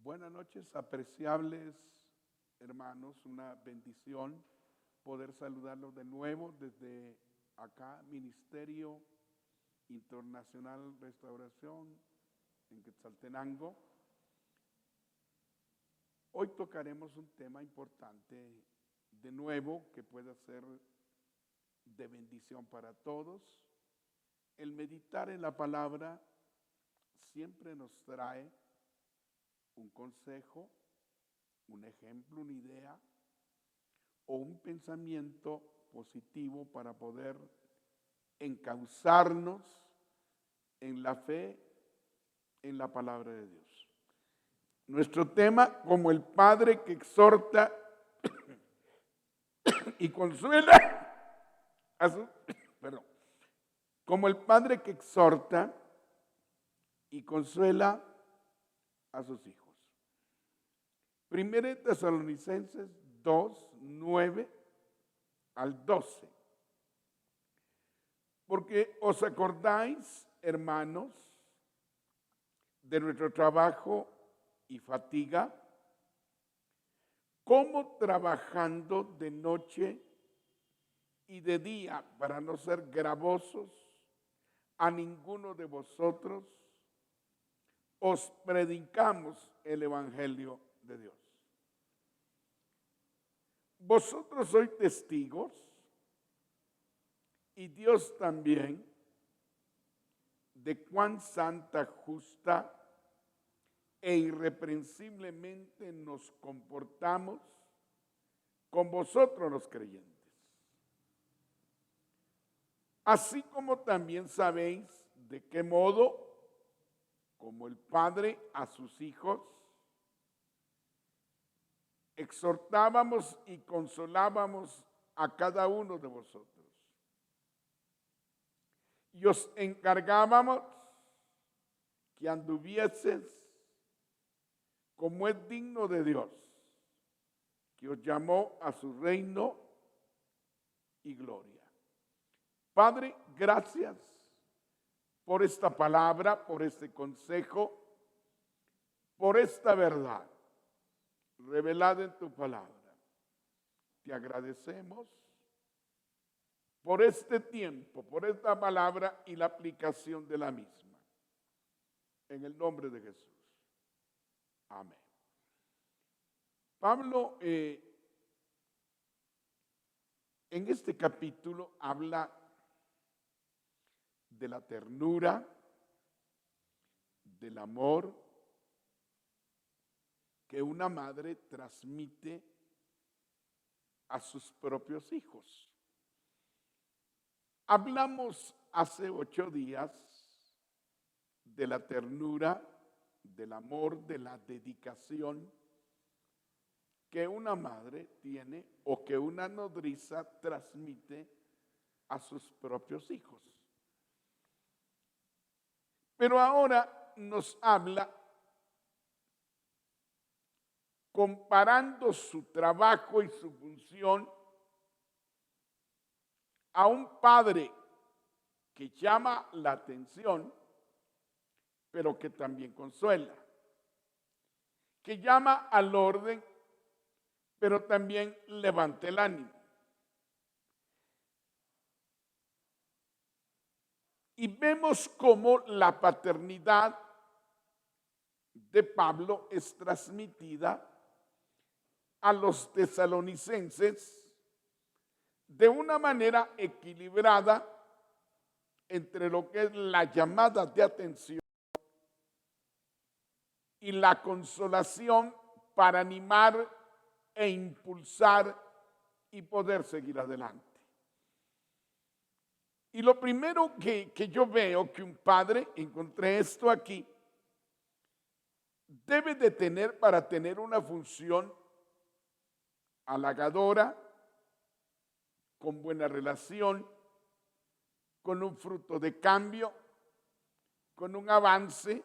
Buenas noches, apreciables hermanos, una bendición poder saludarlos de nuevo desde acá, Ministerio Internacional Restauración en Quetzaltenango. Hoy tocaremos un tema importante de nuevo que pueda ser de bendición para todos. El meditar en la palabra siempre nos trae un consejo, un ejemplo, una idea o un pensamiento positivo para poder encauzarnos en la fe, en la palabra de Dios. Nuestro tema, como el Padre que exhorta y consuela a su, como el Padre que exhorta y consuela a sus hijos. Primera de Tesalonicenses 2, 9 al 12. Porque os acordáis, hermanos, de nuestro trabajo y fatiga, como trabajando de noche y de día para no ser gravosos a ninguno de vosotros, os predicamos el Evangelio de Dios. Vosotros sois testigos y Dios también de cuán santa, justa e irreprensiblemente nos comportamos con vosotros los creyentes. Así como también sabéis de qué modo, como el Padre a sus hijos, exhortábamos y consolábamos a cada uno de vosotros. Y os encargábamos que anduvieses como es digno de Dios, que os llamó a su reino y gloria. Padre, gracias por esta palabra, por este consejo, por esta verdad revelada en tu palabra. Te agradecemos por este tiempo, por esta palabra y la aplicación de la misma. En el nombre de Jesús. Amén. Pablo en este capítulo habla de la ternura, del amor que una madre transmite a sus propios hijos. Hablamos hace 8 días de la ternura, del amor, de la dedicación que una madre tiene o que una nodriza transmite a sus propios hijos. Pero ahora nos habla comparando su trabajo y su función a un padre que llama la atención, pero que también consuela, que llama al orden, pero también levanta el ánimo. Y vemos cómo la paternidad de Pablo es transmitida a los tesalonicenses de una manera equilibrada entre lo que es la llamada de atención y la consolación para animar e impulsar y poder seguir adelante. Y lo primero que yo veo que un padre, encontré esto aquí, debe de tener para tener una función halagadora, con buena relación, con un fruto de cambio, con un avance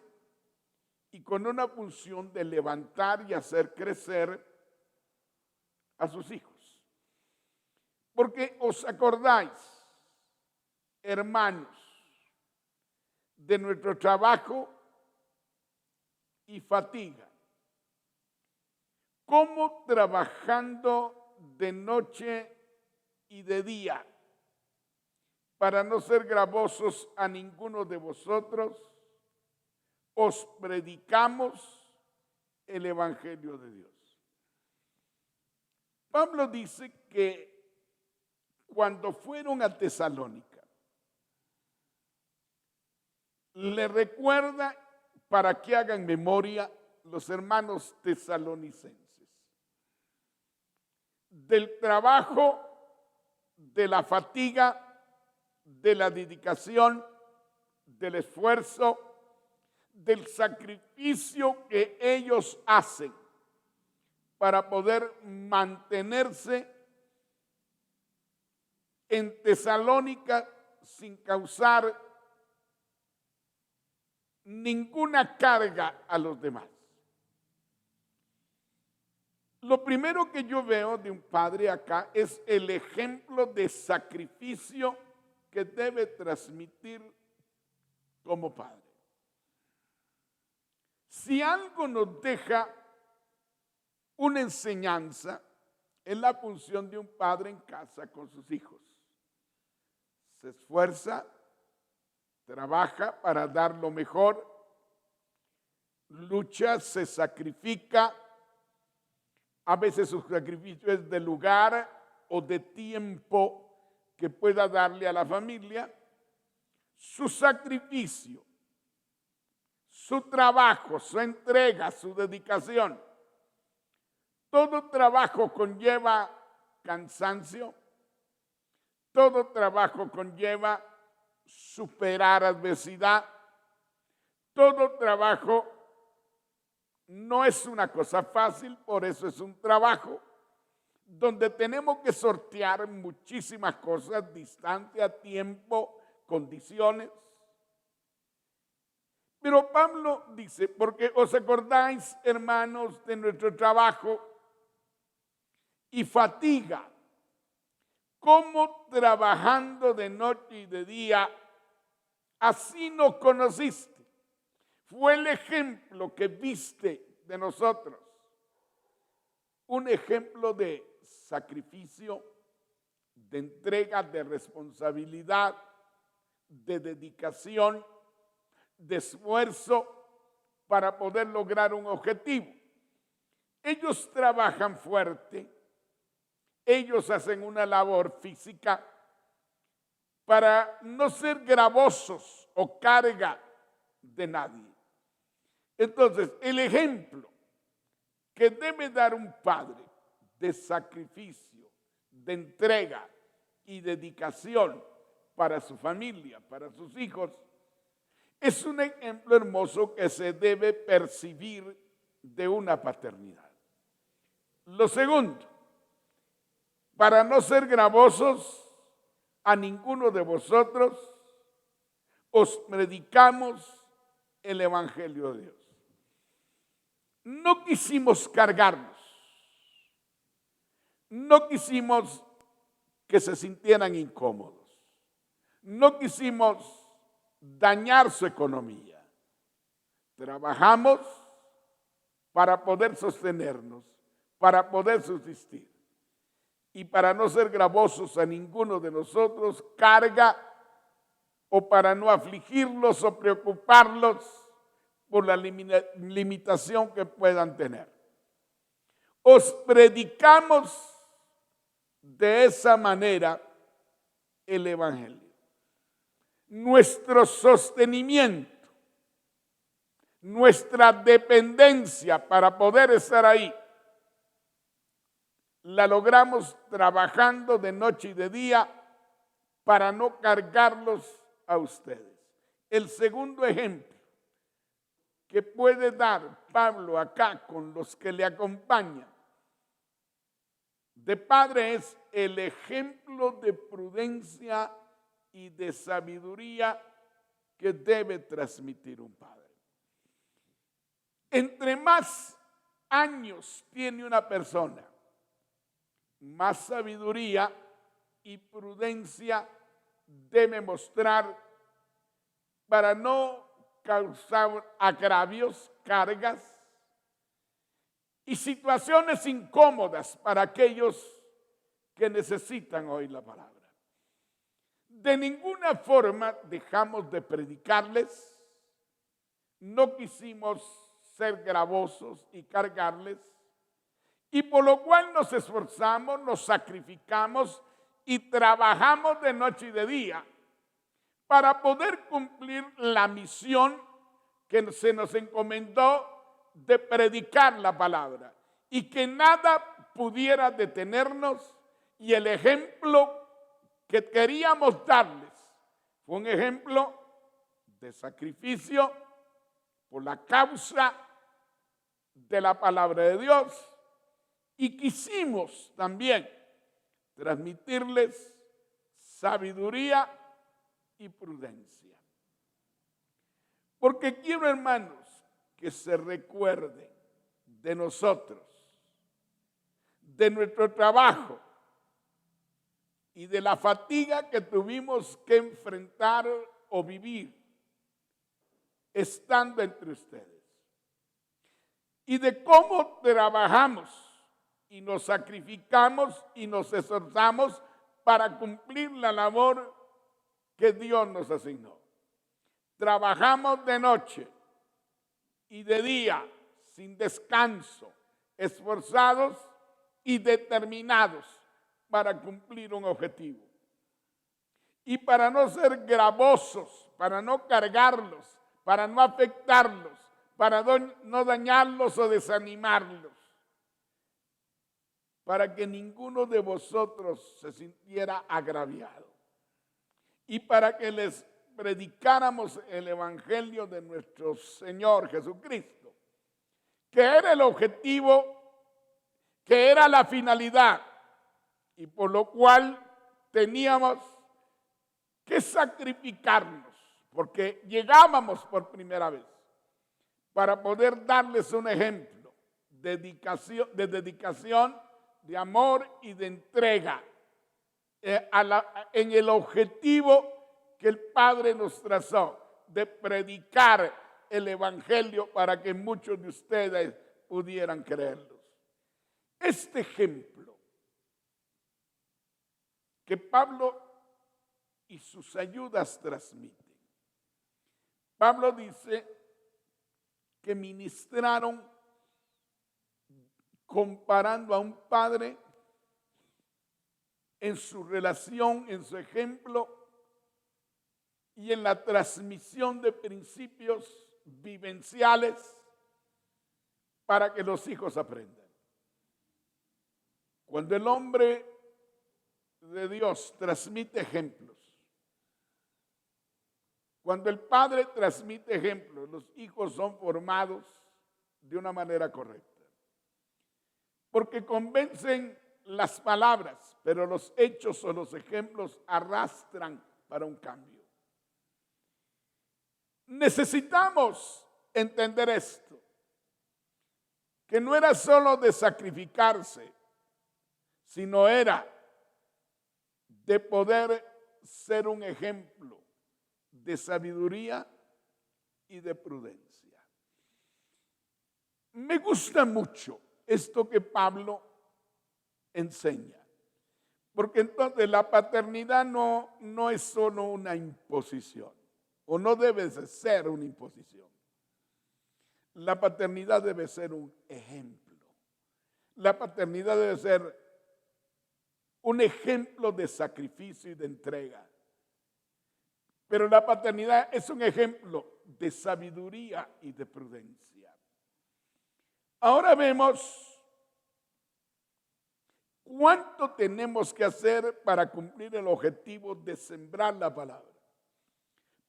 y con una función de levantar y hacer crecer a sus hijos. Porque os acordáis, hermanos, de nuestro trabajo y fatiga. ¿Cómo trabajando de noche y de día para no ser gravosos a ninguno de vosotros, os predicamos el Evangelio de Dios? Pablo dice que cuando fueron a Tesalónica, le recuerda para que hagan memoria los hermanos tesalonicenses del trabajo, de la fatiga, de la dedicación, del esfuerzo, del sacrificio que ellos hacen para poder mantenerse en Tesalónica sin causar ninguna carga a los demás. Lo primero que yo veo de un padre acá es el ejemplo de sacrificio que debe transmitir como padre. Si algo nos deja una enseñanza, es la función de un padre en casa con sus hijos. Se esfuerza, trabaja para dar lo mejor, lucha, se sacrifica. A veces su sacrificio es de lugar o de tiempo que pueda darle a la familia. Su sacrificio, su trabajo, su entrega, su dedicación. Todo trabajo conlleva cansancio. Todo trabajo conlleva superar adversidad. Todo trabajo no es una cosa fácil, por eso es un trabajo donde tenemos que sortear muchísimas cosas, distancia, tiempo, condiciones. Pero Pablo dice, porque os acordáis, hermanos, de nuestro trabajo y fatiga, como trabajando de noche y de día, así nos conociste. Fue el ejemplo que viste de nosotros. Un ejemplo de sacrificio, de entrega, de responsabilidad, de dedicación, de esfuerzo para poder lograr un objetivo. Ellos trabajan fuerte, ellos hacen una labor física para no ser gravosos o carga de nadie. Entonces, el ejemplo que debe dar un padre de sacrificio, de entrega y dedicación para su familia, para sus hijos, es un ejemplo hermoso que se debe percibir de una paternidad. Lo segundo, para no ser gravosos a ninguno de vosotros, os predicamos el Evangelio de Dios. No quisimos cargarlos, no quisimos que se sintieran incómodos, no quisimos dañar su economía. Trabajamos para poder sostenernos, para poder subsistir y para no ser gravosos a ninguno de nosotros, carga o para no afligirlos o preocuparlos por la limitación que puedan tener. Os predicamos de esa manera el Evangelio. Nuestro sostenimiento, nuestra dependencia para poder estar ahí, la logramos trabajando de noche y de día para no cargarlos a ustedes. El segundo ejemplo que puede dar Pablo acá con los que le acompañan de padre es el ejemplo de prudencia y de sabiduría que debe transmitir un padre. Entre más años tiene una persona, más sabiduría y prudencia debe mostrar para no causar agravios, cargas y situaciones incómodas para aquellos que necesitan oír la palabra. De ninguna forma dejamos de predicarles, no quisimos ser gravosos y cargarles, y por lo cual nos esforzamos, nos sacrificamos y trabajamos de noche y de día para poder cumplir la misión que se nos encomendó de predicar la palabra y que nada pudiera detenernos, y el ejemplo que queríamos darles fue un ejemplo de sacrificio por la causa de la palabra de Dios, y quisimos también transmitirles sabiduría y prudencia. Porque quiero, hermanos, que se recuerden de nosotros, de nuestro trabajo y de la fatiga que tuvimos que enfrentar o vivir estando entre ustedes, y de cómo trabajamos y nos sacrificamos y nos esforzamos para cumplir la labor que Dios nos asignó. Trabajamos de noche y de día, sin descanso, esforzados y determinados para cumplir un objetivo. Y para no ser gravosos, para no cargarlos, para no afectarlos, para no dañarlos o desanimarlos, para que ninguno de vosotros se sintiera agraviado, y para que les predicáramos el evangelio de nuestro Señor Jesucristo, que era el objetivo, que era la finalidad, y por lo cual teníamos que sacrificarnos, porque llegábamos por primera vez, para poder darles un ejemplo de dedicación, de amor y de entrega en el objetivo que el Padre nos trazó, de predicar el evangelio para que muchos de ustedes pudieran creerlos. Este ejemplo que Pablo y sus ayudas transmiten. Pablo dice que ministraron comparando a un padre en su relación, en su ejemplo y en la transmisión de principios vivenciales para que los hijos aprendan. Cuando el hombre de Dios transmite ejemplos, cuando el padre transmite ejemplos, los hijos son formados de una manera correcta. Porque convencen las palabras, pero los hechos o los ejemplos arrastran para un cambio. Necesitamos entender esto, que no era solo de sacrificarse, sino era de poder ser un ejemplo de sabiduría y de prudencia. Me gusta mucho esto que Pablo enseña, porque entonces la paternidad no es solo una imposición, o no debe de ser una imposición. La paternidad debe ser un ejemplo. La paternidad debe ser un ejemplo de sacrificio y de entrega. Pero la paternidad es un ejemplo de sabiduría y de prudencia. Ahora vemos cuánto tenemos que hacer para cumplir el objetivo de sembrar la palabra.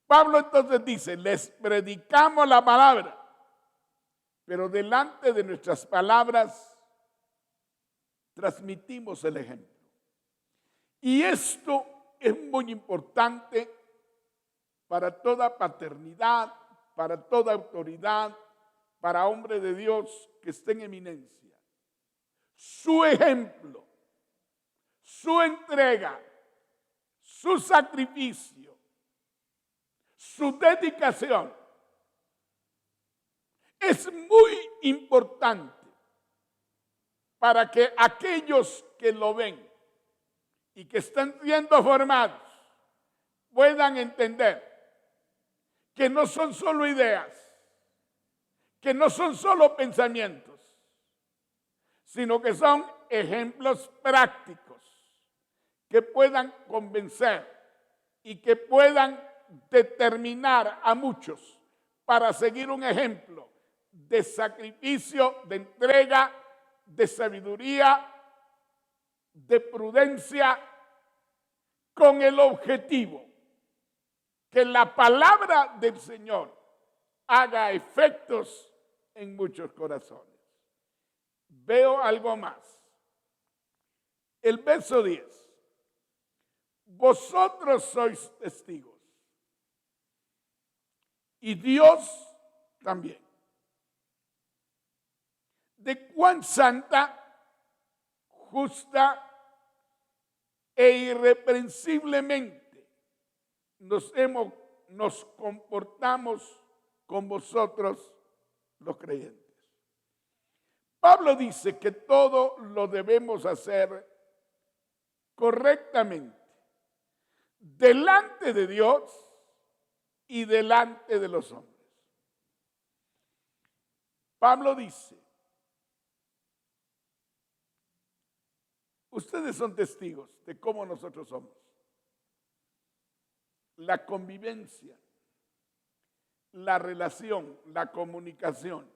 Pablo entonces dice, les predicamos la palabra, pero delante de nuestras palabras transmitimos el ejemplo. Y esto es muy importante para toda paternidad, para toda autoridad, para hombre de Dios que esté en eminencia. Su ejemplo, su entrega, su sacrificio, su dedicación es muy importante para que aquellos que lo ven y que están siendo formados puedan entender que no son solo ideas, que no son solo pensamientos, sino que son ejemplos prácticos que puedan convencer y que puedan determinar a muchos para seguir un ejemplo de sacrificio, de entrega, de sabiduría, de prudencia, con el objetivo que la palabra del Señor haga efectos en muchos corazones. Veo algo más. El verso 10. Vosotros sois testigos y Dios también de cuán santa, justa e irreprensiblemente nos comportamos con vosotros los creyentes. Pablo dice que todo lo debemos hacer correctamente delante de Dios y delante de los hombres. Pablo dice, ustedes son testigos de cómo nosotros somos. La convivencia, la relación, la comunicación,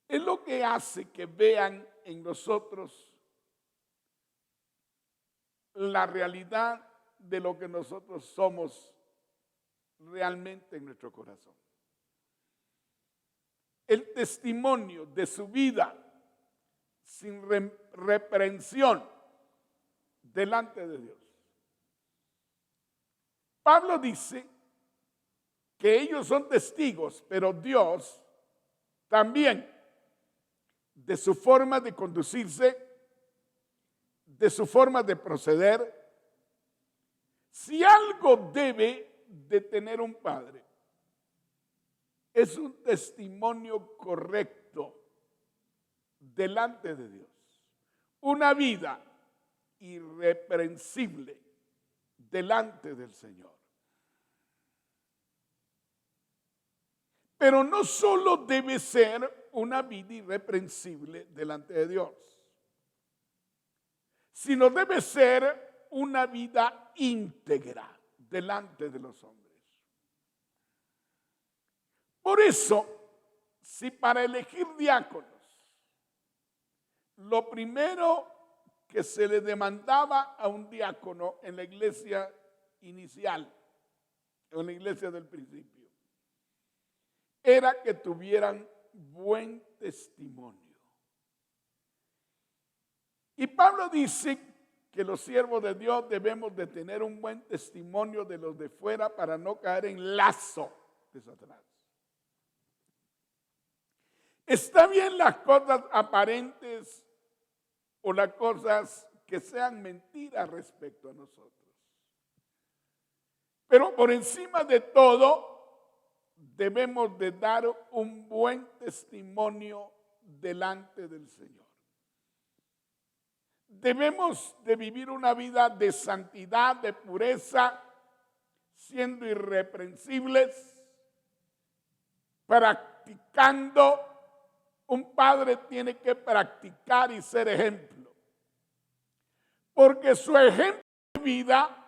es lo que hace que vean en nosotros la realidad de lo que nosotros somos realmente en nuestro corazón. El testimonio de su vida sin reprensión delante de Dios. Pablo dice que ellos son testigos, pero Dios también, de su forma de conducirse, de su forma de proceder. Si algo debe de tener un padre, es un testimonio correcto delante de Dios. Una vida irreprensible delante del Señor. Pero no solo debe ser una vida irreprensible delante de Dios, sino debe ser una vida íntegra delante de los hombres. Por eso, si para elegir diáconos, lo primero que se le demandaba a un diácono en la iglesia inicial, en la iglesia del principio, era que tuvieran buen testimonio. Y Pablo dice que los siervos de Dios debemos de tener un buen testimonio de los de fuera para no caer en lazo de Satanás. Está bien las cosas aparentes o las cosas que sean mentiras respecto a nosotros. Pero por encima de todo, debemos de dar un buen testimonio delante del Señor. Debemos de vivir una vida de santidad, de pureza, siendo irreprensibles, practicando. Un padre tiene que practicar y ser ejemplo, porque su ejemplo de vida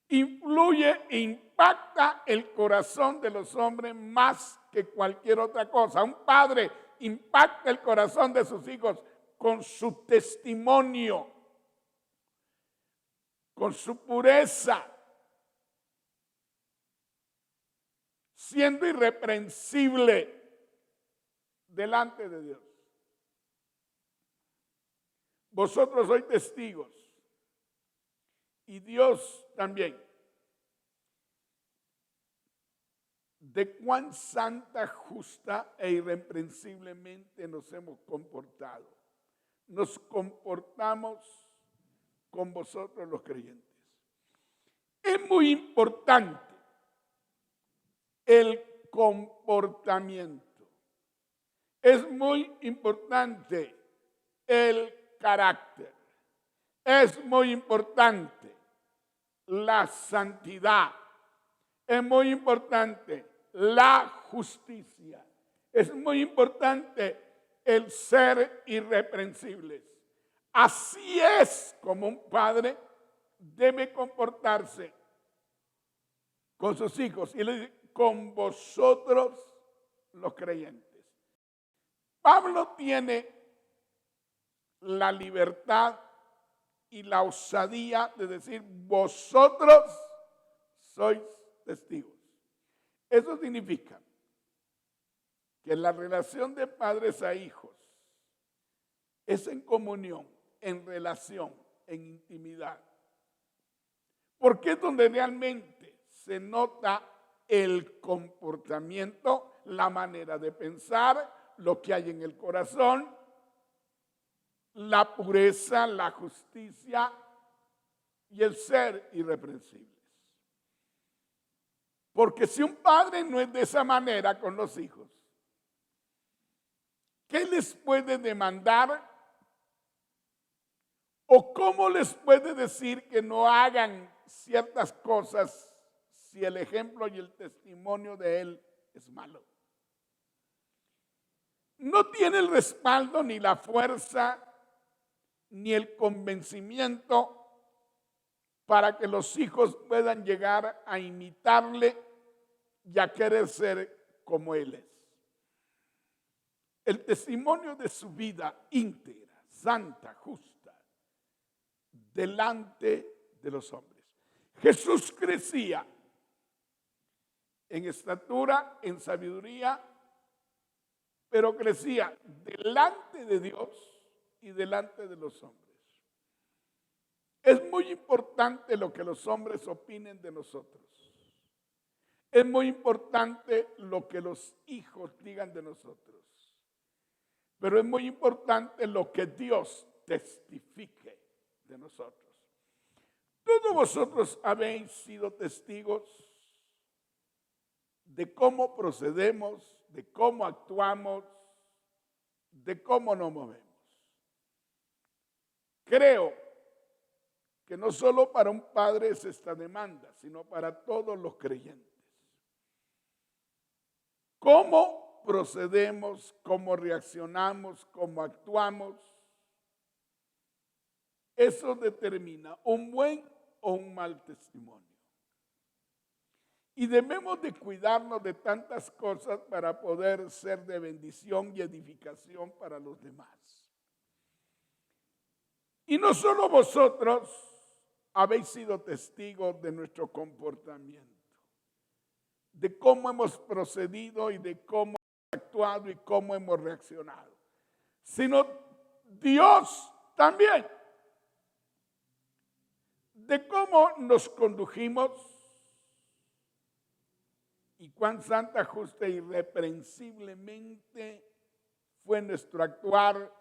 influye e impacta el corazón de los hombres más que cualquier otra cosa. Un padre impacta el corazón de sus hijos con su testimonio, con su pureza, siendo irreprensible delante de Dios. Vosotros sois testigos y Dios también de cuán santa, justa e irreprensiblemente nos hemos comportado. Nos comportamos con vosotros los creyentes. Es muy importante el comportamiento. Es muy importante el carácter. Es muy importante la santidad. Es muy importante la justicia. Es muy importante el ser irreprensibles. Así es como un padre debe comportarse con sus hijos. Y le dice, con vosotros los creyentes. Pablo tiene la libertad y la osadía de decir, vosotros sois testigos. Eso significa que la relación de padres a hijos es en comunión, en relación, en intimidad. Porque es donde realmente se nota el comportamiento, la manera de pensar, lo que hay en el corazón, la pureza, la justicia y el ser irreprensibles. Porque si un padre no es de esa manera con los hijos, ¿qué les puede demandar? ¿O cómo les puede decir que no hagan ciertas cosas si el ejemplo y el testimonio de él es malo? No tiene el respaldo ni la fuerza ni el convencimiento para que los hijos puedan llegar a imitarle y a querer ser como él es. El testimonio de su vida íntegra, santa, justa, delante de los hombres. Jesús crecía en estatura, en sabiduría, pero crecía delante de Dios y delante de los hombres. Es muy importante lo que los hombres opinen de nosotros. Es muy importante lo que los hijos digan de nosotros. Pero es muy importante lo que Dios testifique de nosotros. Todos vosotros habéis sido testigos de cómo procedemos, de cómo actuamos, de cómo nos movemos. Creo que no solo para un padre es esta demanda, sino para todos los creyentes. ¿Cómo procedemos, cómo reaccionamos, cómo actuamos? Eso determina un buen o un mal testimonio. Y debemos de cuidarnos de tantas cosas para poder ser de bendición y edificación para los demás. Y no solo vosotros habéis sido testigos de nuestro comportamiento, de cómo hemos procedido y de cómo hemos actuado y cómo hemos reaccionado, sino Dios también, de cómo nos condujimos y cuán santa, justa e irreprensiblemente fue nuestro actuar,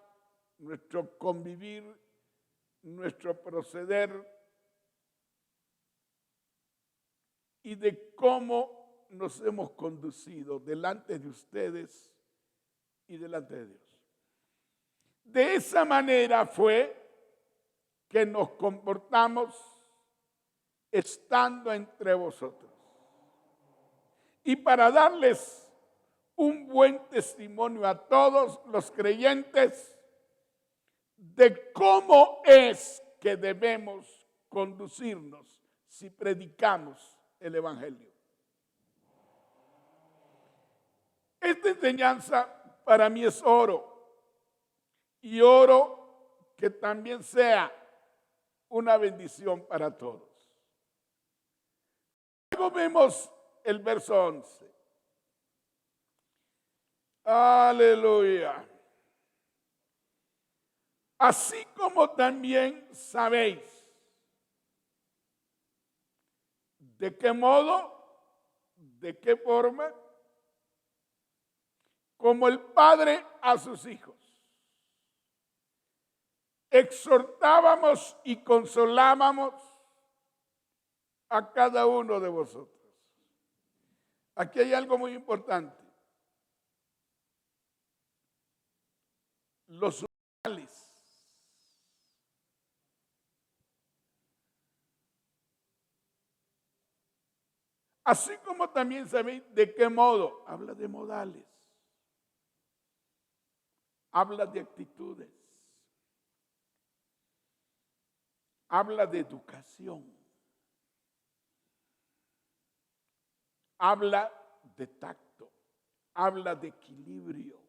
nuestro convivir, nuestro proceder y de cómo nos hemos conducido delante de ustedes y delante de Dios. De esa manera fue que nos comportamos estando entre vosotros. Y para darles un buen testimonio a todos los creyentes de cómo es que debemos conducirnos si predicamos el Evangelio. Esta enseñanza para mí es oro, y oro que también sea una bendición para todos. Luego vemos el verso 11. Aleluya. Así como también sabéis de qué modo, de qué forma, como el padre a sus hijos, exhortábamos y consolábamos a cada uno de vosotros. Aquí hay algo muy importante. los modales. Así como también sabéis de qué modo. Habla de modales. Habla de actitudes. Habla de educación. Habla de tacto. Habla de equilibrio.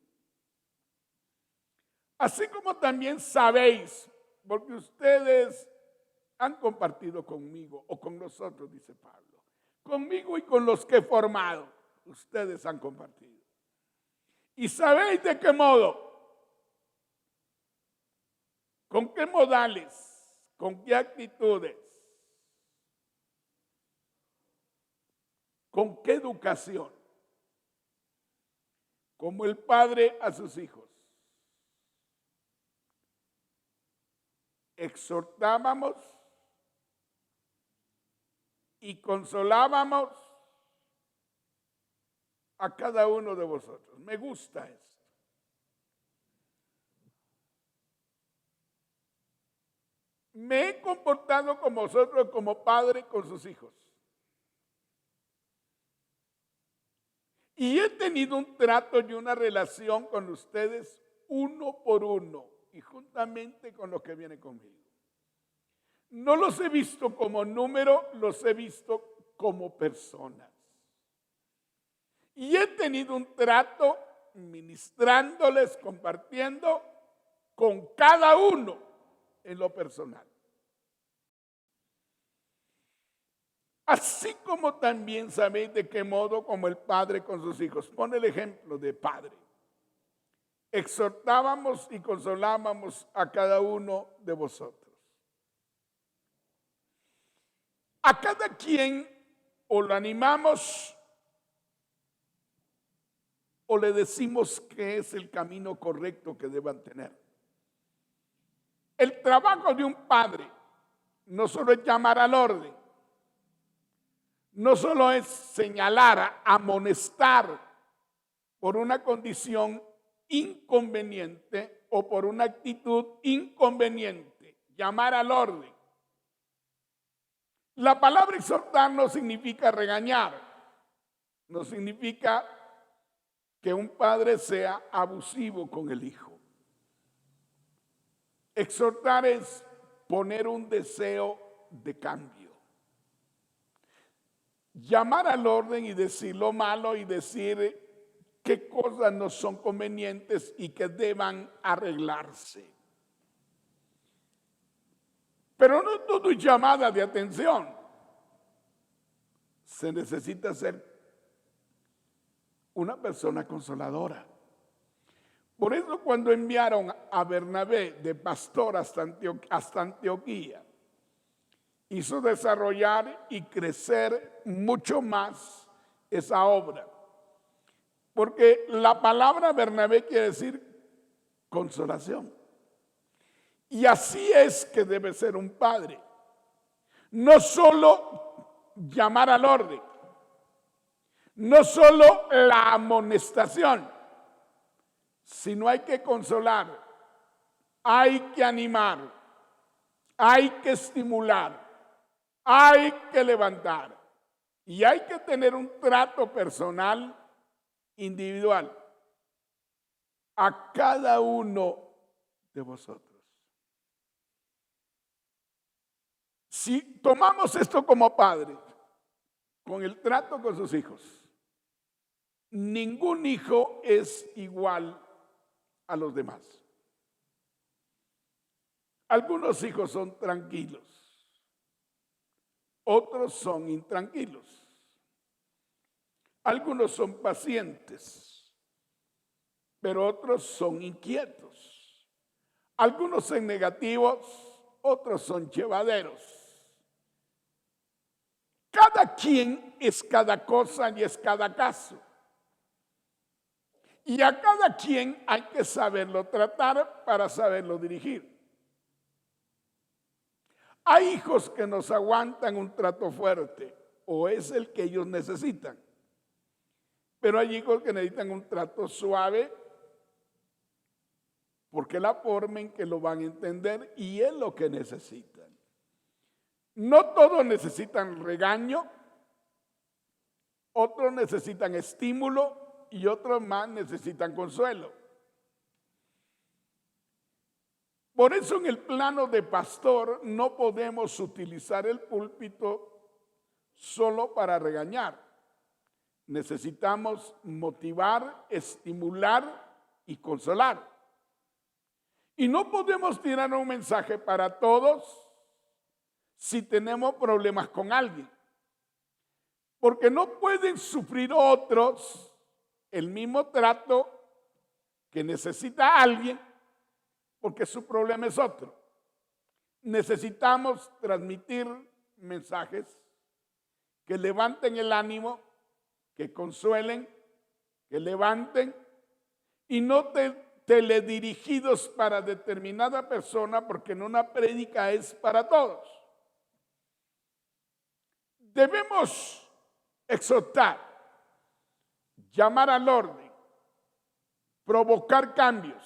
Así como también sabéis, porque ustedes han compartido conmigo o con nosotros, dice Pablo. Conmigo y con los que he formado, ustedes han compartido. ¿Y sabéis de qué modo? ¿Con qué modales? ¿Con qué actitudes? ¿Con qué educación? Como el padre a sus hijos. Exhortábamos y consolábamos a cada uno de vosotros. Me gusta esto. Me he comportado con vosotros como padre con sus hijos. Y he tenido un trato y una relación con ustedes uno por uno y juntamente con los que vienen conmigo. No los he visto como número, los he visto como personas. Y he tenido un trato ministrándoles, compartiendo con cada uno en lo personal. Así como también sabéis de qué modo como el padre con sus hijos. Pone el ejemplo de padre. Exhortábamos y consolábamos a cada uno de vosotros. A cada quien o lo animamos o le decimos que es el camino correcto que deban tener. El trabajo de un padre no solo es llamar al orden, no solo es señalar, amonestar por una condición inconveniente o por una actitud inconveniente, llamar al orden. La palabra exhortar no significa regañar, no significa que un padre sea abusivo con el hijo. Exhortar es poner un deseo de cambio. Llamar al orden y decir lo malo y decir qué cosas no son convenientes y que deban arreglarse. Pero no todo es llamada de atención. Se necesita ser una persona consoladora. Por eso cuando enviaron a Bernabé de pastor hasta Antioquía, hizo desarrollar y crecer mucho más esa obra. Porque la palabra Bernabé quiere decir consolación. Y así es que debe ser un padre. No solo llamar al orden, no solo la amonestación, sino hay que consolar, hay que animar, hay que estimular, hay que levantar y hay que tener un trato personal, individual, a cada uno de vosotros. Si tomamos esto como padres, con el trato con sus hijos, ningún hijo es igual a los demás. Algunos hijos son tranquilos, otros son intranquilos. Algunos son pacientes, pero otros son inquietos. Algunos son negativos, otros son llevaderos. Cada quien es cada cosa y es cada caso. Y a cada quien hay que saberlo tratar para saberlo dirigir. Hay hijos que nos aguantan un trato fuerte o es el que ellos necesitan. Pero hay hijos que necesitan un trato suave porque la forma en que lo van a entender y es lo que necesitan. No todos necesitan regaño, otros necesitan estímulo y otros más necesitan consuelo. Por eso en el plano de pastor no podemos utilizar el púlpito solo para regañar. Necesitamos motivar, estimular y consolar. Y no podemos tirar un mensaje para todos si tenemos problemas con alguien. Porque no pueden sufrir otros el mismo trato que necesita alguien, porque su problema es otro. Necesitamos transmitir mensajes que levanten el ánimo, que consuelen, que levanten, y no teledirigidos para determinada persona, porque en una prédica es para todos. Debemos exhortar, llamar al orden, provocar cambios,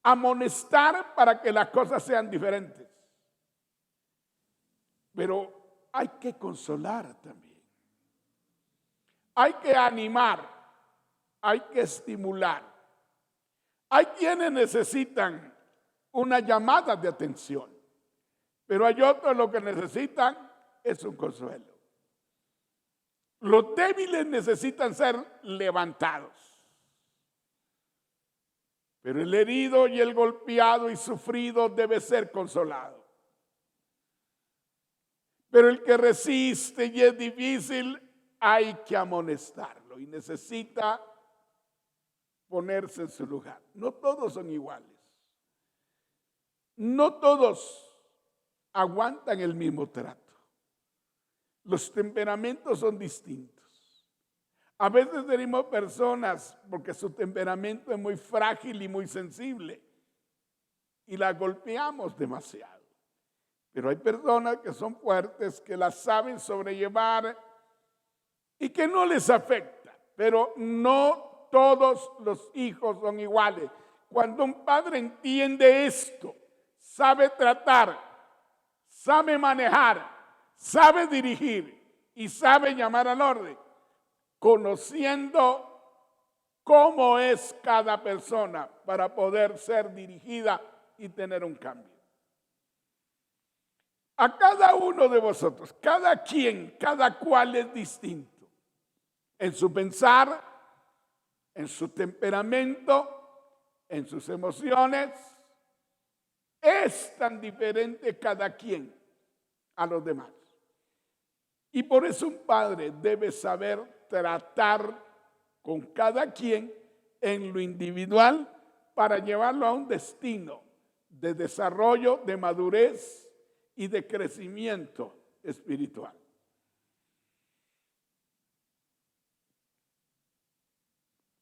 amonestar para que las cosas sean diferentes. Pero hay que consolar también. Hay que animar, hay que estimular. Hay quienes necesitan una llamada de atención, pero hay otros lo que necesitan es un consuelo. Los débiles necesitan ser levantados. Pero el herido y el golpeado y sufrido debe ser consolado. Pero el que resiste y es difícil, hay que amonestarlo y necesita ponerse en su lugar. No todos son iguales. No todos aguantan el mismo trato. Los temperamentos son distintos. A veces tenemos personas porque su temperamento es muy frágil y muy sensible y la golpeamos demasiado. Pero hay personas que son fuertes, que las saben sobrellevar y que no les afecta. Pero no todos los hijos son iguales. Cuando un padre entiende esto, sabe tratar, sabe manejar, sabe dirigir y sabe llamar al orden, conociendo cómo es cada persona para poder ser dirigida y tener un cambio. A cada uno de vosotros, cada quien, cada cual es distinto en su pensar, en su temperamento, en sus emociones. Es tan diferente cada quien a los demás. Y por eso un padre debe saber tratar con cada quien en lo individual para llevarlo a un destino de desarrollo, de madurez y de crecimiento espiritual.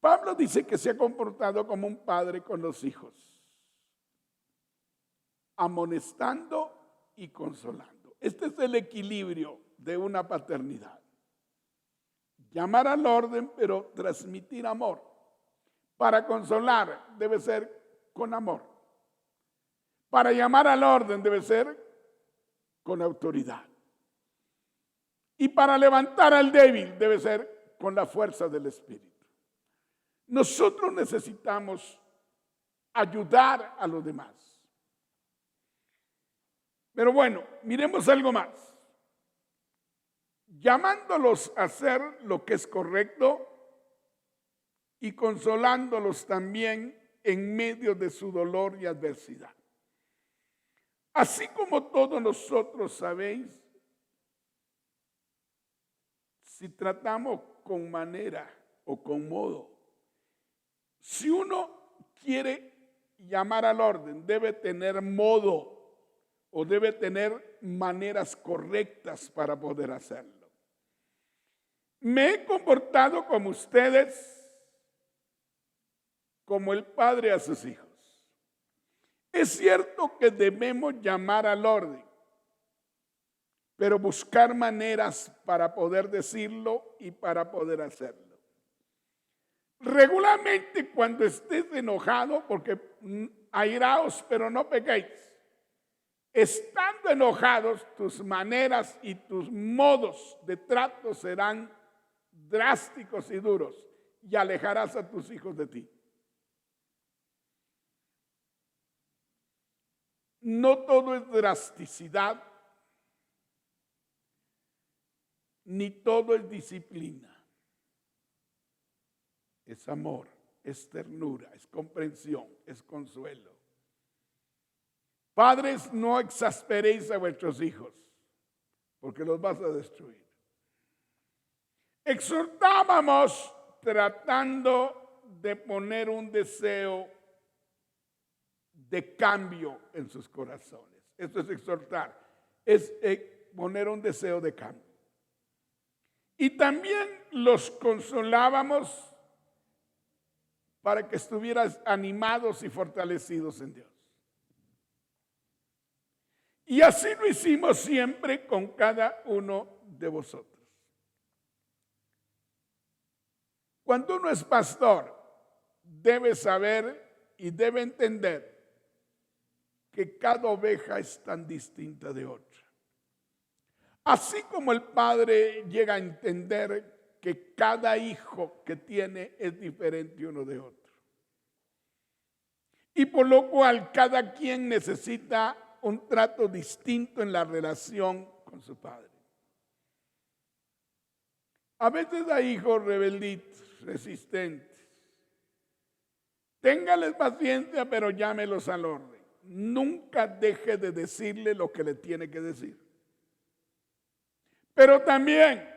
Pablo dice que se ha comportado como un padre con los hijos, amonestando y consolando. Este es el equilibrio de una paternidad. Llamar al orden, pero transmitir amor. Para consolar debe ser con amor. Para llamar al orden debe ser con autoridad. Y para levantar al débil debe ser con la fuerza del Espíritu. Nosotros necesitamos ayudar a los demás. Pero bueno, miremos algo más. Llamándolos a hacer lo que es correcto y consolándolos también en medio de su dolor y adversidad. Así como todos nosotros sabéis, si tratamos con manera o con modo, si uno quiere llamar al orden, debe tener modo o debe tener maneras correctas para poder hacerlo. Me he comportado como ustedes, como el padre a sus hijos. Es cierto que debemos llamar al orden, pero buscar maneras para poder decirlo y para poder hacerlo. Regularmente cuando estés enojado, porque airaos, pero no pequéis. Estando enojados, tus maneras y tus modos de trato serán drásticos y duros y alejarás a tus hijos de ti. No todo es drasticidad, ni todo es disciplina. Es amor, es ternura, es comprensión, es consuelo. Padres, no exasperéis a vuestros hijos, porque los vas a destruir. Exhortábamos tratando de poner un deseo de cambio en sus corazones. Esto es exhortar, es poner un deseo de cambio. Y también los consolábamos para que estuvieras animados y fortalecidos en Dios. Y así lo hicimos siempre con cada uno de vosotros. Cuando uno es pastor, debe saber y debe entender que cada oveja es tan distinta de otra. Así como el padre llega a entender que cada hijo que tiene es diferente uno de otro. Y por lo cual cada quien necesita un trato distinto en la relación con su padre. A veces hay hijos rebelditos, resistentes. Téngales paciencia, pero llámelos al orden. Nunca deje de decirle lo que le tiene que decir. Pero también,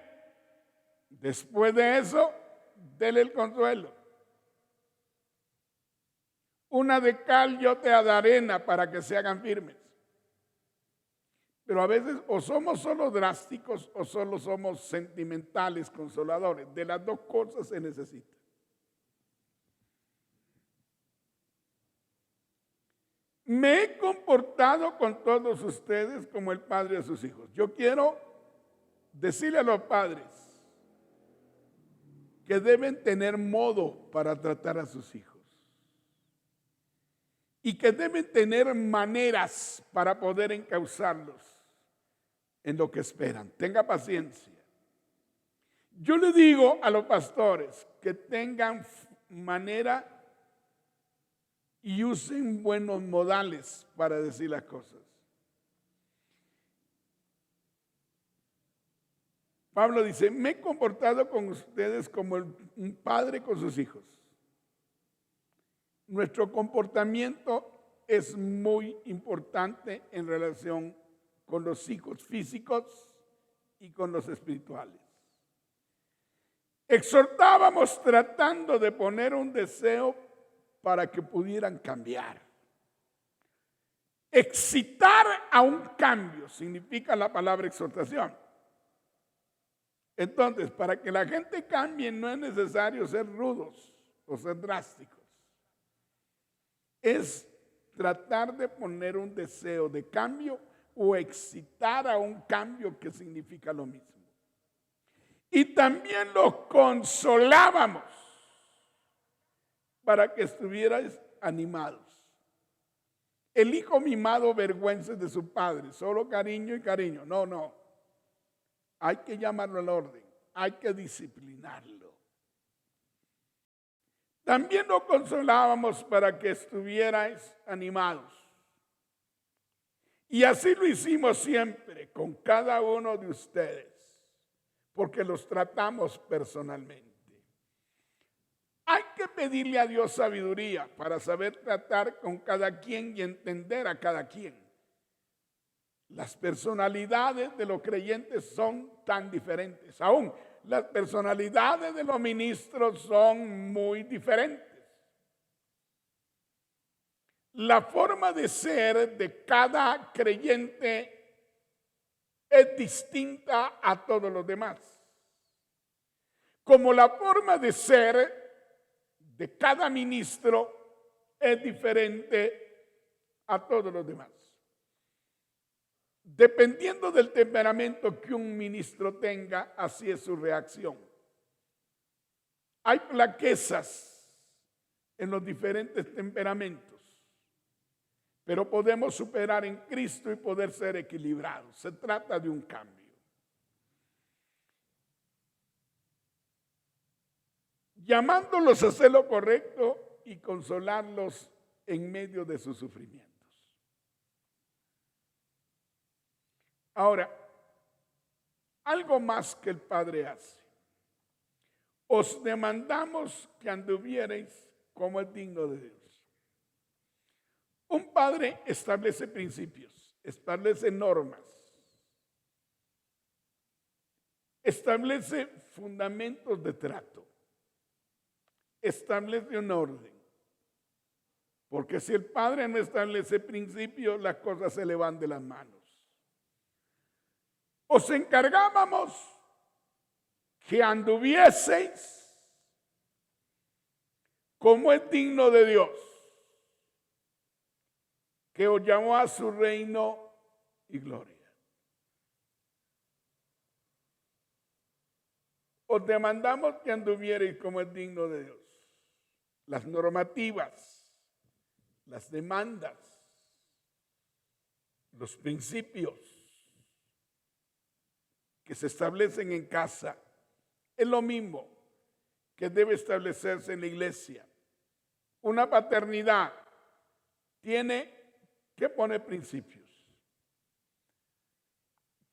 después de eso, dele el consuelo. Una de cal y otra de arena para que se hagan firmes. Pero a veces o somos solo drásticos o solo somos sentimentales, consoladores. De las dos cosas se necesita. Me he comportado con todos ustedes como el padre de sus hijos. Yo quiero decirle a los padres que deben tener modo para tratar a sus hijos. Y que deben tener maneras para poder encauzarlos en lo que esperan. Tenga paciencia. Yo le digo a los pastores que tengan manera y usen buenos modales para decir las cosas. Pablo dice, me he comportado con ustedes como un padre con sus hijos. Nuestro comportamiento es muy importante en relación con los hijos físicos y con los espirituales. Exhortábamos tratando de poner un deseo para que pudieran cambiar. Excitar a un cambio significa la palabra exhortación. Entonces, para que la gente cambie no es necesario ser rudos o ser drásticos. Es tratar de poner un deseo de cambio o excitar a un cambio que significa lo mismo. Y también los consolábamos para que estuvierais animados. El hijo mimado vergüenza de su padre, solo cariño y cariño. No. Hay que llamarlo al orden, hay que disciplinarlo. También lo consolábamos para que estuvierais animados. Y así lo hicimos siempre con cada uno de ustedes, porque los tratamos personalmente. Hay que pedirle a Dios sabiduría para saber tratar con cada quien y entender a cada quien. Las personalidades de los creyentes son tan diferentes. Aún las personalidades de los ministros son muy diferentes. La forma de ser de cada creyente es distinta a todos los demás. Como la forma de ser de cada ministro es diferente a todos los demás. Dependiendo del temperamento que un ministro tenga, así es su reacción. Hay flaquezas en los diferentes temperamentos, pero podemos superar en Cristo y poder ser equilibrados. Se trata de un cambio. Llamándolos a hacer lo correcto y consolarlos en medio de sus sufrimientos. Ahora, algo más que el Padre hace. Os demandamos que anduvierais como es digno de Dios. Un padre establece principios, establece normas, establece fundamentos de trato, establece un orden. Porque si el padre no establece principios, las cosas se le van de las manos. Os encargábamos que anduvieseis como es digno de Dios, que os llamó a su reino y gloria. Os demandamos que anduvierais como es digno de Dios. Las normativas, las demandas, los principios que se establecen en casa es lo mismo que debe establecerse en la iglesia. Una paternidad tiene que poner principios,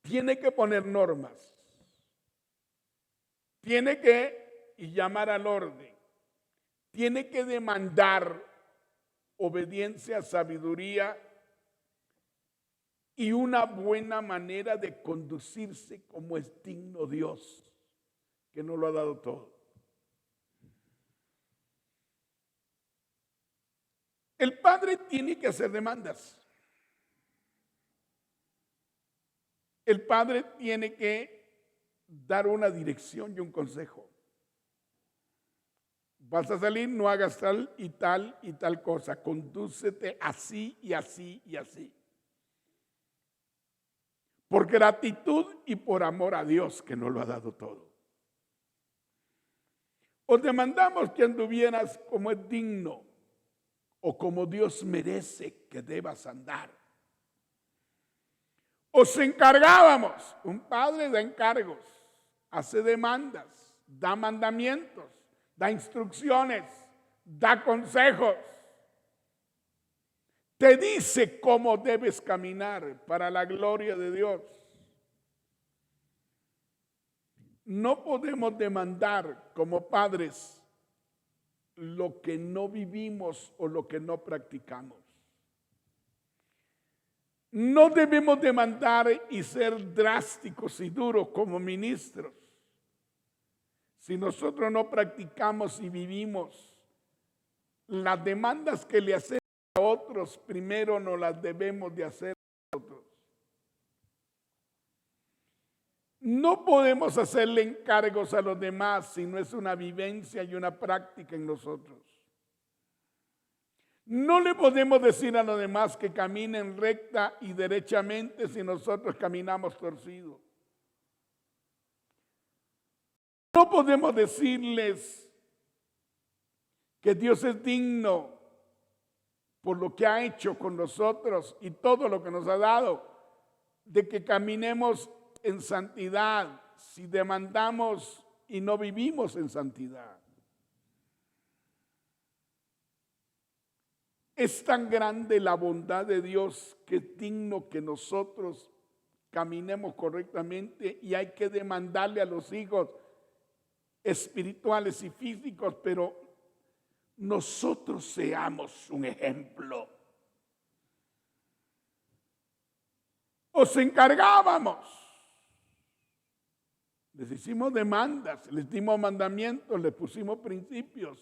tiene que poner normas, tiene que llamar al orden, tiene que demandar obediencia, sabiduría y una buena manera de conducirse como es digno Dios, que nos lo ha dado todo. El padre tiene que hacer demandas. El padre tiene que dar una dirección y un consejo. Vas a salir, no hagas tal y tal cosa. Condúcete así y así y así. Por gratitud y por amor a Dios que nos lo ha dado todo. Os demandamos que anduvieras como es digno o como Dios merece que debas andar. Os encargábamos, un padre da encargos, hace demandas, da mandamientos, da instrucciones, da consejos. Te dice cómo debes caminar para la gloria de Dios. No podemos demandar como padres lo que no vivimos o lo que no practicamos. No debemos demandar y ser drásticos y duros como ministros. Si nosotros no practicamos y vivimos las demandas que le hacemos a otros, primero no las debemos de hacer a nosotros. No podemos hacerle encargos a los demás si no es una vivencia y una práctica en nosotros. No le podemos decir a los demás que caminen recta y derechamente si nosotros caminamos torcidos. No podemos decirles que Dios es digno por lo que ha hecho con nosotros y todo lo que nos ha dado, de que caminemos en santidad si demandamos y no vivimos en santidad. Es tan grande la bondad de Dios que es digno que nosotros caminemos correctamente y hay que demandarle a los hijos espirituales y físicos, pero nosotros seamos un ejemplo. Os encargábamos. Les hicimos demandas, les dimos mandamientos, les pusimos principios.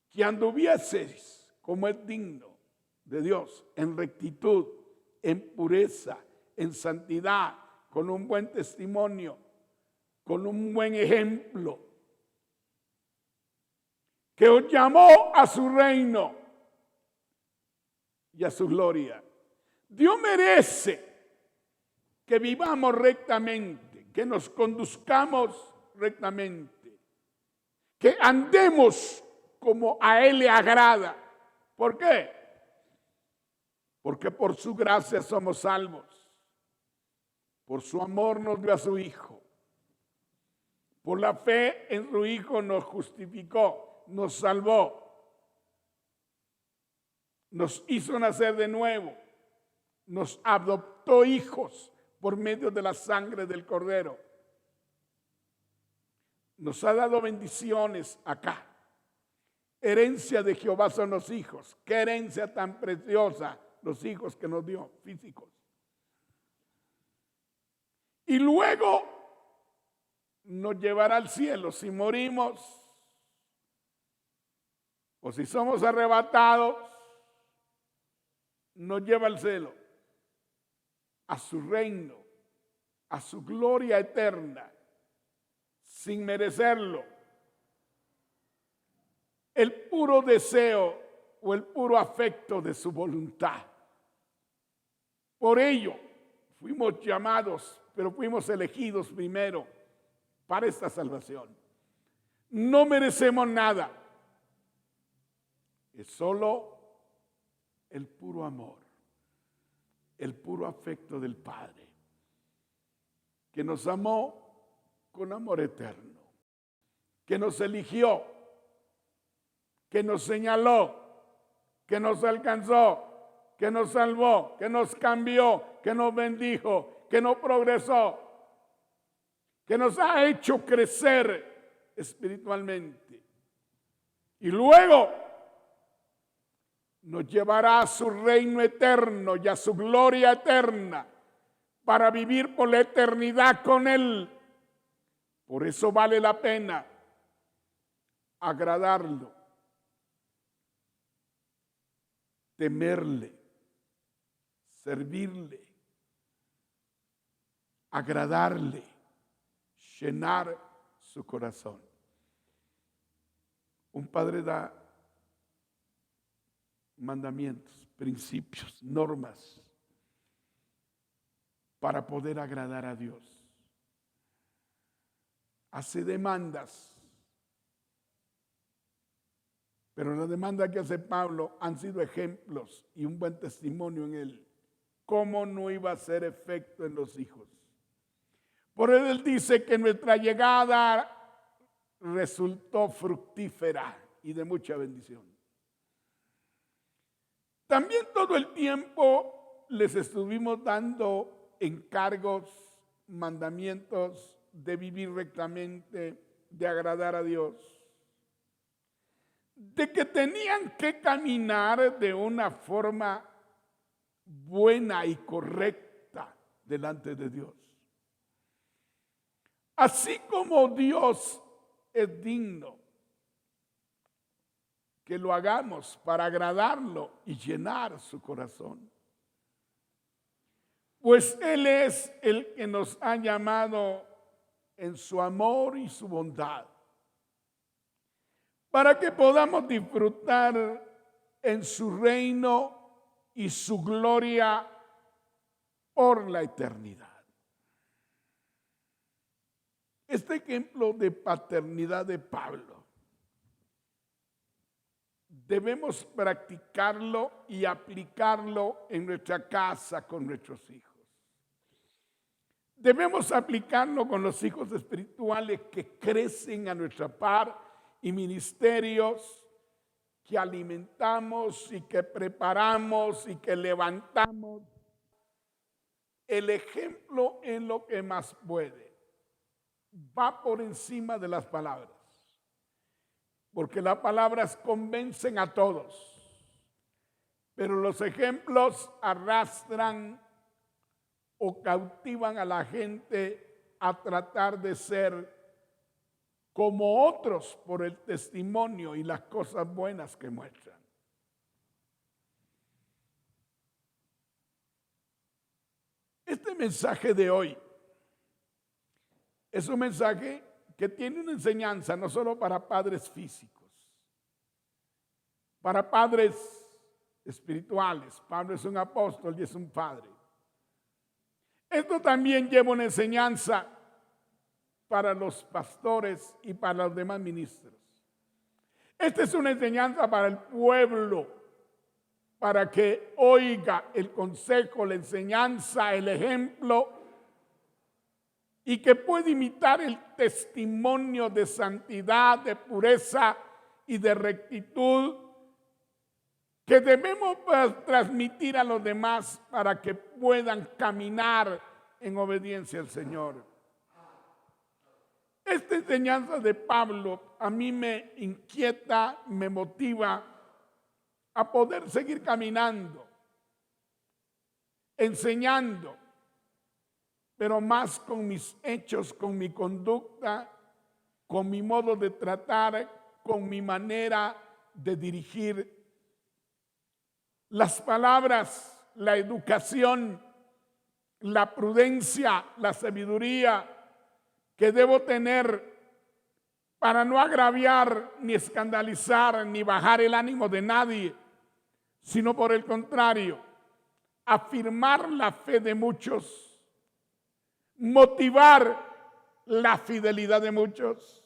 Que anduvieseis como es digno de Dios, en rectitud, en pureza, en santidad, con un buen testimonio, con un buen ejemplo. Que os llamó a su reino y a su gloria. Dios merece que vivamos rectamente, que nos conduzcamos rectamente, que andemos como a Él le agrada. ¿Por qué? Porque por su gracia somos salvos. Por su amor nos dio a su Hijo. Por la fe en su Hijo nos justificó, nos salvó. Nos hizo nacer de nuevo. Nos adoptó hijos por medio de la sangre del Cordero. Nos ha dado bendiciones acá. Herencia de Jehová son los hijos. Qué herencia tan preciosa, los hijos que nos dio, físicos. Y luego nos llevará al cielo si morimos o si somos arrebatados, nos lleva al cielo, a su reino, a su gloria eterna, sin merecerlo. El puro deseo o el puro afecto de su voluntad. Por ello, fuimos llamados, pero fuimos elegidos primero para esta salvación. No merecemos nada. Es solo el puro amor, el puro afecto del Padre, que nos amó con amor eterno, que nos eligió, que nos señaló, que nos alcanzó, que nos salvó, que nos cambió, que nos bendijo, que nos progresó, que nos ha hecho crecer espiritualmente. Y luego nos llevará a su reino eterno y a su gloria eterna para vivir por la eternidad con Él. Por eso vale la pena agradarlo, temerle, servirle, agradarle, llenar su corazón. Un padre da mandamientos, principios, normas para poder agradar a Dios. Hace demandas, pero las demandas que hace Pablo han sido ejemplos y un buen testimonio en él. ¿Cómo no iba a hacer efecto en los hijos? Por él dice que nuestra llegada resultó fructífera y de mucha bendición. También todo el tiempo les estuvimos dando encargos, mandamientos de vivir rectamente, de agradar a Dios, de que tenían que caminar de una forma buena y correcta delante de Dios. Así como Dios es digno que lo hagamos para agradarlo y llenar su corazón, pues Él es el que nos ha llamado en su amor y su bondad, para que podamos disfrutar en su reino y su gloria por la eternidad. Este ejemplo de paternidad de Pablo debemos practicarlo y aplicarlo en nuestra casa con nuestros hijos. Debemos aplicarlo con los hijos espirituales que crecen a nuestra par y ministerios que alimentamos y que preparamos y que levantamos. El ejemplo es lo que más puede. Va por encima de las palabras. Porque las palabras convencen a todos. Pero los ejemplos arrastran o cautivan a la gente a tratar de ser como otros por el testimonio y las cosas buenas que muestran. Este mensaje de hoy es un mensaje que tiene una enseñanza no solo para padres físicos, para padres espirituales. Pablo es un apóstol y es un padre. Esto también lleva una enseñanza para los pastores y para los demás ministros. Esta es una enseñanza para el pueblo, para que oiga el consejo, la enseñanza, el ejemplo, y que pueda imitar el testimonio de santidad, de pureza y de rectitud que debemos transmitir a los demás para que puedan caminar en obediencia al Señor. Esta enseñanza de Pablo a mí me inquieta, me motiva a poder seguir caminando, enseñando, pero más con mis hechos, con mi conducta, con mi modo de tratar, con mi manera de dirigir. Las palabras, la educación, la prudencia, la sabiduría que debo tener para no agraviar, ni escandalizar, ni bajar el ánimo de nadie, sino por el contrario, afirmar la fe de muchos, motivar la fidelidad de muchos,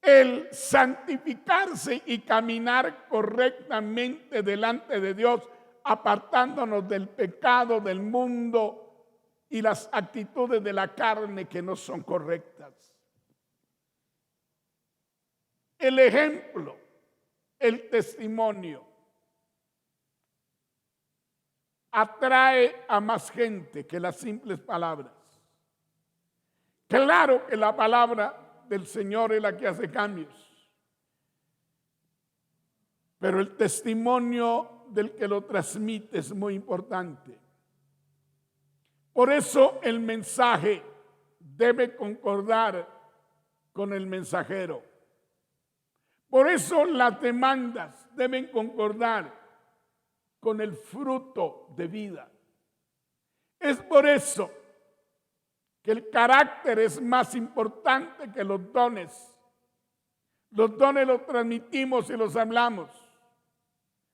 el santificarse y caminar correctamente delante de Dios, apartándonos del pecado, del mundo y las actitudes de la carne que no son correctas. El ejemplo, el testimonio, atrae a más gente que las simples palabras. Claro que la palabra del Señor es la que hace cambios, pero el testimonio del que lo transmite es muy importante. Por eso el mensaje debe concordar con el mensajero. Por eso las demandas deben concordar con el fruto de vida. Es por eso que el carácter es más importante que los dones. Los dones los transmitimos y los hablamos,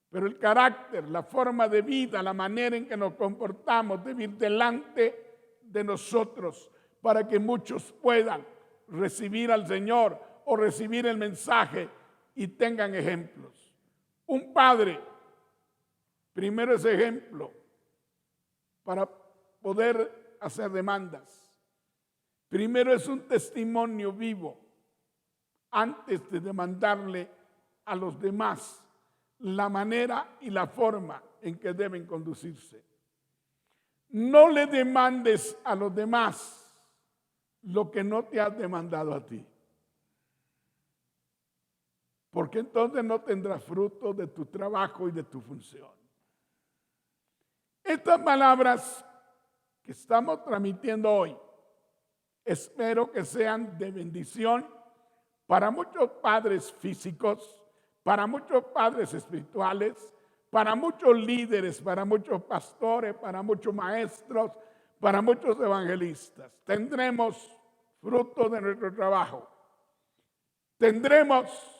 pero el carácter, la forma de vida, la manera en que nos comportamos debe ir delante de nosotros para que muchos puedan recibir al Señor o recibir el mensaje y tengan ejemplos. Un padre primero es ejemplo para poder hacer demandas. Primero es un testimonio vivo antes de demandarle a los demás la manera y la forma en que deben conducirse. No le demandes a los demás lo que no te has demandado a ti, porque entonces no tendrás fruto de tu trabajo y de tu función. Estas palabras que estamos transmitiendo hoy, espero que sean de bendición para muchos padres físicos, para muchos padres espirituales, para muchos líderes, para muchos pastores, para muchos maestros, para muchos evangelistas. Tendremos fruto de nuestro trabajo. Tendremos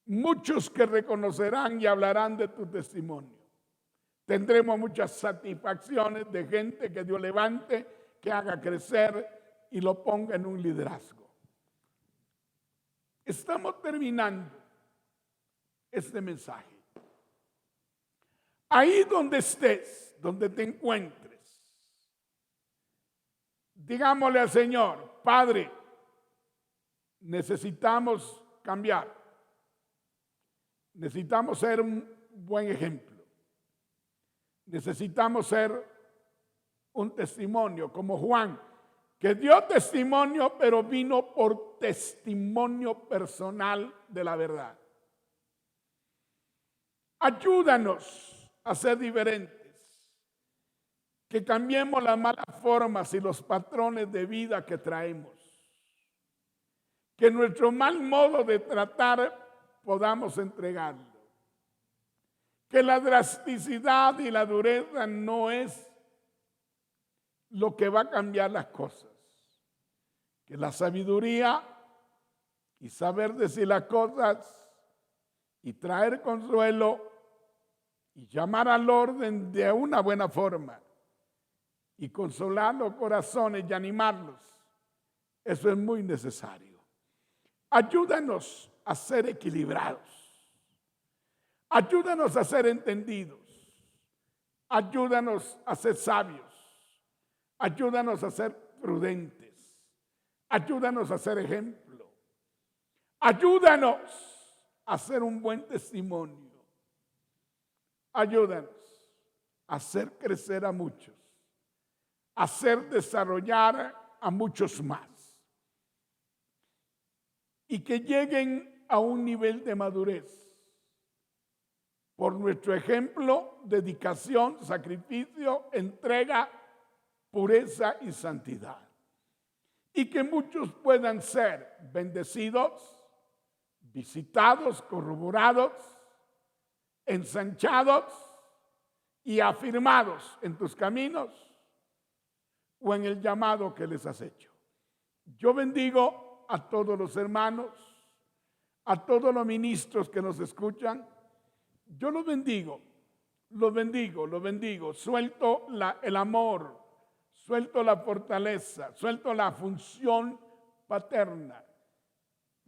muchos que reconocerán y hablarán de tu testimonio. Tendremos muchas satisfacciones de gente que Dios levante, que haga crecer y lo ponga en un liderazgo. Estamos terminando este mensaje. Ahí donde estés, donde te encuentres, digámosle al Señor: Padre, necesitamos cambiar. Necesitamos ser un buen ejemplo. Necesitamos ser un testimonio como Juan, que dio testimonio, pero vino por testimonio personal de la verdad. Ayúdanos a ser diferentes, que cambiemos las malas formas y los patrones de vida que traemos, que nuestro mal modo de tratar podamos entregarlo, que la drasticidad y la dureza no es lo que va a cambiar las cosas, que la sabiduría y saber decir las cosas y traer consuelo y llamar al orden de una buena forma y consolar los corazones y animarlos. Eso es muy necesario. Ayúdanos a ser equilibrados. Ayúdanos a ser entendidos. Ayúdanos a ser sabios. Ayúdanos a ser prudentes. Ayúdanos a ser ejemplo. Ayúdanos a ser un buen testimonio. Ayúdanos a hacer crecer a muchos, a hacer desarrollar a muchos más y que lleguen a un nivel de madurez por nuestro ejemplo, dedicación, sacrificio, entrega, pureza y santidad. Y que muchos puedan ser bendecidos, visitados, corroborados, ensanchados y afirmados en tus caminos o en el llamado que les has hecho. Yo bendigo a todos los hermanos, a todos los ministros que nos escuchan. Yo los bendigo, los bendigo, los bendigo. Suelto el amor, suelto la fortaleza, suelto la función paterna.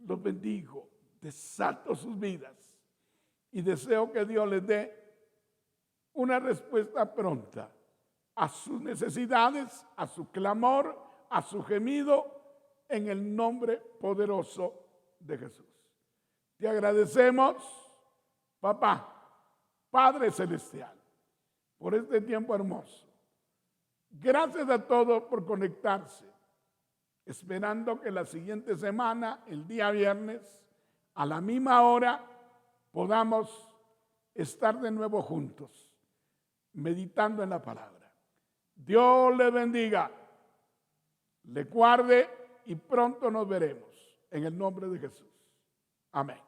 Los bendigo, desato sus vidas y deseo que Dios les dé una respuesta pronta a sus necesidades, a su clamor, a su gemido, en el nombre poderoso de Jesús. Te agradecemos, Papá, Padre Celestial, por este tiempo hermoso. Gracias a todos por conectarse, esperando que la siguiente semana, el día viernes, a la misma hora, podamos estar de nuevo juntos, meditando en la palabra. Dios le bendiga, le guarde y pronto nos veremos. En el nombre de Jesús. Amén.